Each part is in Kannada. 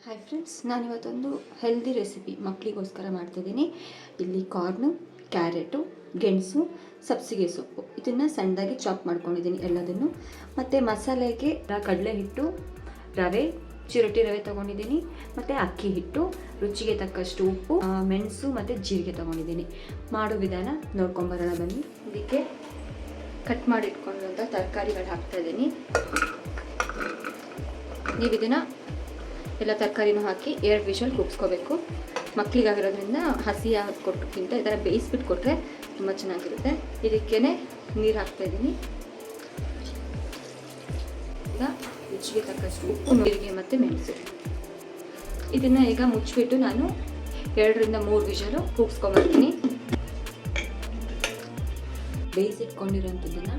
ಹಾಯ್ ಫ್ರೆಂಡ್ಸ್, ನಾನಿವತ್ತೊಂದು ಹೆಲ್ದಿ ರೆಸಿಪಿ ಮಕ್ಕಳಿಗೋಸ್ಕರ ಮಾಡ್ತಿದ್ದೀನಿ. ಇಲ್ಲಿ ಕಾರ್ನು, ಕ್ಯಾರೆಟು, ಗೆಣಸು, ಸಬ್ಸಿಗೆ ಸೊಪ್ಪು ಇದನ್ನು ಸಣ್ಣದಾಗಿ ಚಾಪ್ ಮಾಡ್ಕೊಂಡಿದ್ದೀನಿ ಎಲ್ಲದನ್ನು. ಮತ್ತು ಮಸಾಲೆಗೆ ಕಡಲೆ ಹಿಟ್ಟು, ರವೆ, ಚಿರೋಟಿ ರವೆ ತೊಗೊಂಡಿದ್ದೀನಿ. ಮತ್ತು ಅಕ್ಕಿ ಹಿಟ್ಟು, ರುಚಿಗೆ ತಕ್ಕಷ್ಟು ಉಪ್ಪು, ಮೆಣಸು ಮತ್ತು ಜೀರಿಗೆ ತೊಗೊಂಡಿದ್ದೀನಿ. ಮಾಡೋ ವಿಧಾನ ನೋಡ್ಕೊಂಬರೋಣ ಬನ್ನಿ. ಇದಕ್ಕೆ ಕಟ್ ಮಾಡಿ ಇಟ್ಕೊಂಡಂಥ ತರಕಾರಿಗಳು ಹಾಕ್ತಾಯಿದ್ದೀನಿ. ನೀವು ಇದನ್ನು ಎಲ್ಲ ತರಕಾರಿನೂ ಹಾಕಿ 2 ವಿಷಲ್ ಕೂಗಿಸ್ಕೋಬೇಕು. ಮಕ್ಕಳಿಗಾಗಿರೋದ್ರಿಂದ ಹಸಿ ಕೊಟ್ಟಕ್ಕಿಂತ ಈ ಥರ ಬೇಯಿಸ್ಬಿಟ್ಟು ಕೊಟ್ಟರೆ ತುಂಬ ಚೆನ್ನಾಗಿರುತ್ತೆ. ಇದಕ್ಕೇ ನೀರು ಹಾಕ್ತಾಯಿದ್ದೀನಿ. ಈಗ ರುಚಿಗೆ ತಕ್ಕಷ್ಟು ಉಪ್ಪು, ನೀರಿಗೆ ಮತ್ತು ಮೆಣಸು. ಇದನ್ನು ಈಗ ಮುಚ್ಚಿಬಿಟ್ಟು ನಾನು 2 ರಿಂದ 3 ವಿಷಲು ಕೂಗಿಸ್ಕೊಂಬರ್ತೀನಿ. ಬೇಯಿಸಿಟ್ಕೊಂಡಿರೋಂಥದ್ದನ್ನು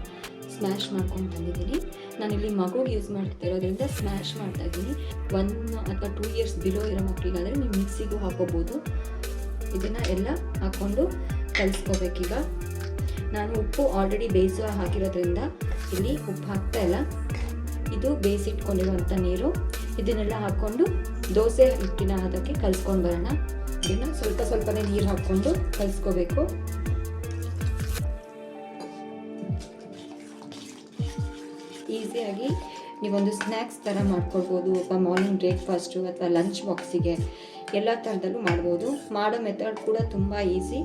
ಸ್ಮ್ಯಾಶ್ ಮಾಡ್ಕೊಂಡು ತಂದಿದ್ದೀನಿ. ನಾನಿಲ್ಲಿ ಮಗುಗೆ ಯೂಸ್ ಮಾಡ್ತಿರೋದ್ರಿಂದ ಸ್ಮ್ಯಾಶ್ ಮಾಡ್ತಾಯಿದ್ದೀನಿ. 1 ಅಥವಾ 2 ಇಯರ್ಸ್ ಬಿಲೋ ಇರೋ ಮಕ್ಕಳಿಗಾದರೆ ನೀವು ಮಿಕ್ಸಿಗೂ ಹಾಕೋಬೋದು. ಇದನ್ನು ಎಲ್ಲ ಹಾಕ್ಕೊಂಡು ಕಲಿಸ್ಕೋಬೇಕೀಗ. ನಾನು ಉಪ್ಪು ಆಲ್ರೆಡಿ ಬೇಯಿಸೋ ಹಾಕಿರೋದ್ರಿಂದ ಇಲ್ಲಿ ಉಪ್ಪು ಹಾಕ್ತಾ ಇಲ್ಲ. ಇದು ಬೇಯಿಸಿಟ್ಕೊಂಡಿರುವಂಥ ನೀರು. ಇದನ್ನೆಲ್ಲ ಹಾಕ್ಕೊಂಡು ದೋಸೆ ಹಿಟ್ಟಿನ ಹದಕ್ಕೆ ಕಲಿಸ್ಕೊಂಡು ಬರೋಣ. ಇದನ್ನು ಸ್ವಲ್ಪನೇ ನೀರು ಹಾಕ್ಕೊಂಡು ಕಲಿಸ್ಕೋಬೇಕು. ಈಸಿಯಾಗಿ ನೀವೊಂದು ಸ್ನ್ಯಾಕ್ಸ್ ಥರ ಮಾಡ್ಕೊಳ್ಬೋದು. ಮಾರ್ನಿಂಗ್ ಬ್ರೇಕ್ಫಾಸ್ಟು ಅಥವಾ ಲಂಚ್ ಬಾಕ್ಸಿಗೆ ಎಲ್ಲ ಥರದಲ್ಲೂ ಮಾಡ್ಬೋದು. ಮಾಡೋ ಮೆಥಡ್ ಕೂಡ ತುಂಬ ಈಸಿ.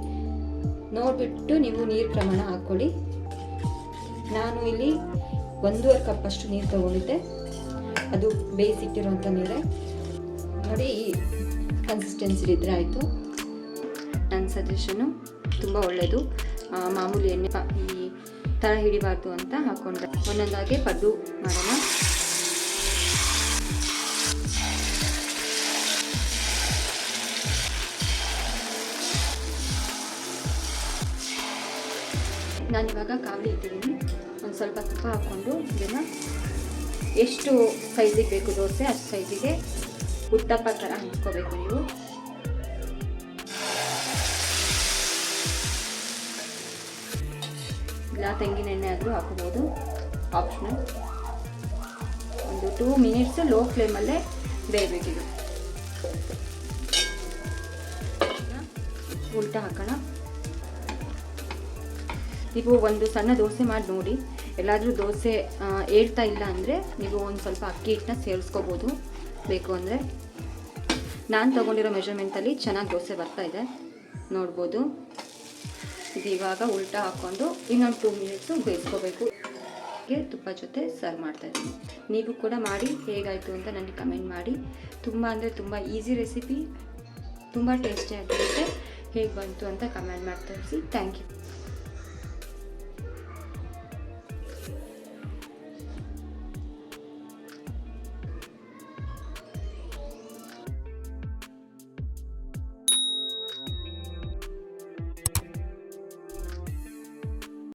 ನೋಡಿಬಿಟ್ಟು ನೀವು ನೀರು ಪ್ರಮಾಣ ಹಾಕ್ಕೊಳ್ಳಿ. ನಾನು ಇಲ್ಲಿ 1.5 ಕಪ್ಪಷ್ಟು ನೀರು ತೊಗೊಂಡಿದ್ದೆ. ಅದು ಬೇಯಿಸಿಟ್ಟಿರೋಂಥ ನೀರೇ. ನೋಡಿ, ಈ ಕನ್ಸಿಸ್ಟೆನ್ಸಿ ಇದ್ದರೆ ಆಯಿತು. ನನ್ನ ಸಜೆಷನು ತುಂಬ ಒಳ್ಳೆಯದು. ಮಾಮೂಲಿ ಎಣ್ಣೆ ಈ ಥರ ಹಿಡಿಬಾರ್ದು ಅಂತ ಹಾಕ್ಕೊಂಡ್ರೆ. ಒಂದೊಂದಾಗೆ ಪಡ್ಡು ಮಾಡೋಣ. ನಾನಿವಾಗ ಕಾವಲಿ ಇಟ್ಟಿದ್ದೀನಿ. ಒಂದು ಸ್ವಲ್ಪ ತುಪ್ಪ ಹಾಕ್ಕೊಂಡು ಇದನ್ನು ಎಷ್ಟು ಸೈಜಿಗೆ ಬೇಕು ದೋಸೆ ಅಷ್ಟು ಸೈಜಿಗೆ ಉತ್ತಪ್ಪ ಥರ ಹಂಚ್ಕೋಬೇಕು ನೀವು. ಇಲ್ಲ ತೆಂಗಿನ ಎಣ್ಣೆ ಆದರೂ ಹಾಕೋಬೋದು, ಆಪ್ಷನಲ್. ಒಂದು 2 ಮಿನಿಟ್ಸ್ ಲೋ ಫ್ಲೇಮಲ್ಲೇ ಬೇಯಬೇಕಿದೆ. ಉಲ್ಟಾ ಹಾಕೋಣ. ನೀವು ಒಂದು ಸಣ್ಣ ದೋಸೆ ಮಾಡಿ ನೋಡಿ. ಎಲ್ಲಾದರೂ ದೋಸೆ ಏಳ್ತಾ ಇಲ್ಲ ಅಂದರೆ ನೀವು ಒಂದು ಸ್ವಲ್ಪ ಅಕ್ಕಿ ಹಿಟ್ಟನ್ನ ಸೇರಿಸ್ಕೋಬೋದು ಬೇಕು ಅಂದರೆ. ನಾನು ತೊಗೊಂಡಿರೋ ಮೆಜರ್ಮೆಂಟಲ್ಲಿ ಚೆನ್ನಾಗಿ ದೋಸೆ ಬರ್ತಾಯಿದೆ, ನೋಡ್ಬೋದು. ಇದು ಇವಾಗ ಉಲ್ಟಾ ಹಾಕ್ಕೊಂಡು ಇನ್ನೊಂದು 2 ಮಿನಿಟ್ಸು ಬೇಯಿಸ್ಕೋಬೇಕು. ತುಪ್ಪ ಜೊತೆ ಸರ್ವ್ ಮಾಡ್ತಾಯಿದ್ದೀನಿ. ನೀವು ಕೂಡ ಮಾಡಿ ಹೇಗಾಯಿತು ಅಂತ ನನಗೆ ಕಮೆಂಟ್ ಮಾಡಿ. ತುಂಬ ಅಂದರೆ ತುಂಬ ಈಸಿ ರೆಸಿಪಿ, ತುಂಬ ಟೇಸ್ಟಿಯಾಗಿರುತ್ತೆ. ಹೇಗೆ ಬಂತು ಅಂತ ಕಮೆಂಟ್ ಮಾಡಿ ತಿಳಿಸಿ. Thank you.